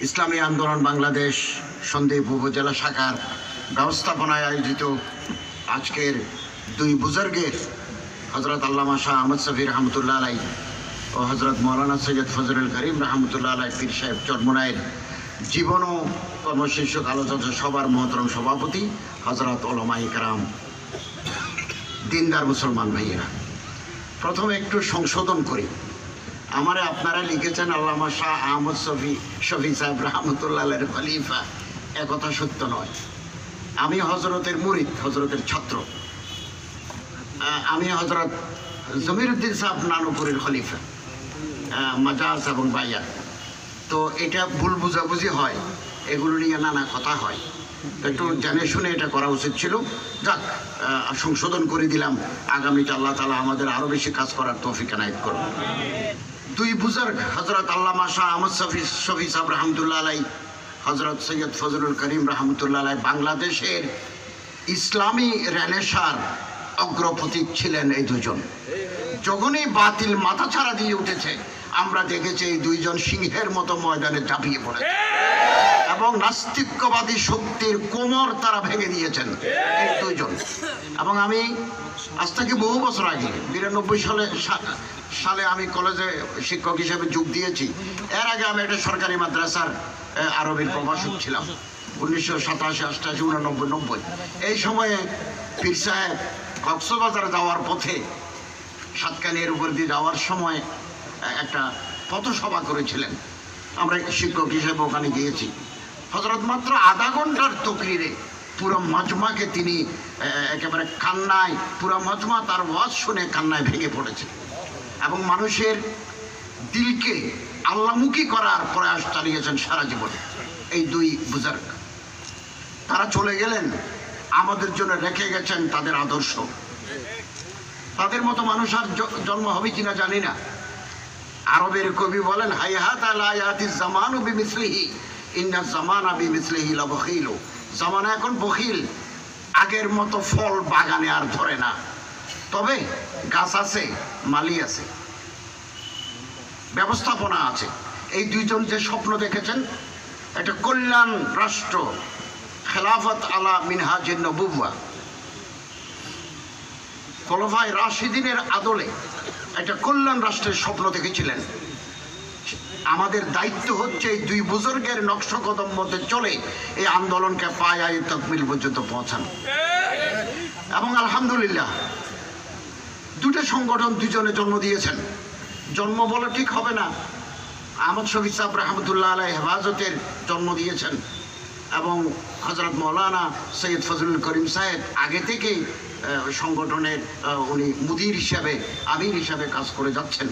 ইসলামী আন্দোলন বাংলাদেশ সন্দ্বীপ উপজেলা শাখার ব্যবস্থাপনায় আয়োজিত আজকের দুই বুজুর্গের হজরত আল্লামা শাহ আহমদ শফি রহমতুল্লাহ আলাই ও হজরত মৌলানা সৈয়দ ফজলুল করিম রহমতুল্লাহ আলাই পীর সাহেব চরমোনাইয়ের জীবন ও কর্মশীর্ষক আলোচনা সভার মহতরম সভাপতি হজরত ওলামায়ে কেরাম, দিনদার মুসলমান ভাইয়েরা, প্রথমে একটু সংশোধন করি। আমারে আপনারা লিখেছেন আল্লামা শাহ আহমদ শফি সাহেব রহমতুল্লাহ আলাইহির খলিফা, একথা সত্য নয়। আমি হজরতের মুরিদ, হজরতের ছাত্র। আমি হজরত জমিরুদ্দিন সাহেব নানুপুরের খলিফা, মাজাজ এবং বাইয়াত। তো এটা ভুল বুঝাবুঝি হয়, এগুলো নিয়ে নানা কথা হয়, একটু জেনে শুনে এটা করা উচিত ছিল। যাক, সংশোধন করে দিলাম। আগামীতে আল্লাহ তাআলা আমাদের আরও বেশি কাজ করার তৌফিক এনায়েত করুন। দুই বুজুর্গ হজরত আল্লামা শাহ আহমদ শফি সাহেব রহমতুল্লাহ আলাই, হজরত সৈয়দ ফজলুল করিম রহমতুল্লাহ আলাই বাংলাদেশের ইসলামী রেনেসার অগ্রপথিক ছিলেন। এই দুজন যখনই বাতিল মাথাছাড়া দিয়ে উঠেছে, আমরা দেখেছি এই দুইজন সিংহের মতো ময়দানে ঝাঁপিয়ে পড়েছে এবং নাস্তিক্যবাদী শক্তির কোমর তারা ভেঙে দিয়েছেন এই দুইজন। এবং আমি আজ থেকে বহু বছর আগে 92 সালে আমি কলেজে শিক্ষক হিসেবে যোগ দিয়েছি। এর আগে আমি একটা সরকারি মাদ্রাসার আরবির প্রভাষক ছিলাম 1987, 88, 89, 90। এই সময়ে পীর সাহেব কক্সবাজার যাওয়ার পথে সাতকানির উপর দিয়ে যাওয়ার সময় একটা পথসভা করেছিলেন। আমরা শিক্ষক হিসেবে ওখানে গিয়েছি। হজরত মাত্র আধা ঘন্টার তকরিরে পুরো মজমাকে তিনি একেবারে কান্নায়, পুরো মজমা তার ওয়াজ শুনে কান্নায় ভেঙে পড়েছে এবং মানুষের দিলকে আল্লাহমুখী করার প্রয়াস চালিয়েছেন সারা জীবন। এই দুই বুজুর্গ তারা চলে গেলেন, আমাদের জন্য রেখে গেছেন তাদের আদর্শ। তাদের মতো মানুষ আর জন্ম হবে কিনা জানি না। আরবের কবি বলেন, হাইহাতা লা ইয়াতি জামানু বিমিসলিহি ইন্না জামানা বিমিসলিহি লাবখিল। জামানা এখন বখিল, আগের মতো ফল বাগানে আর ধরে না, তবে গাছ আছে, মালি আছে, ব্যবস্থাপনা আছে। এই দুইজন যে স্বপ্ন দেখেছেন, একটা কল্যাণ রাষ্ট্র, খেলাফত আলা মিনহাজের নবুওয়া, খোলাফায়ে রাশিদিনের আদলে একটা কল্যাণ রাষ্ট্রের স্বপ্ন দেখেছিলেন। আমাদের দায়িত্ব হচ্ছে এই দুই বুজুর্গের নকশকদম মধ্যে চলে এই আন্দোলনকে পায়ায়ে তাকমিল পর্যন্ত পৌঁছানো। এবং আলহামদুলিল্লাহ দুটো সংগঠন দুজনে জন্ম দিয়েছেন। জন্ম বলা ঠিক হবে না, আহমদ শফি সাহেব রহমতুল্লাহ আলাই হেফাজতের জন্ম দিয়েছেন এবং হজরত মৌলানা সৈয়দ ফজলুল করিম সাহেব আগে থেকেই সংগঠনের উনি মুদির হিসাবে, আমির হিসাবে কাজ করে যাচ্ছেন।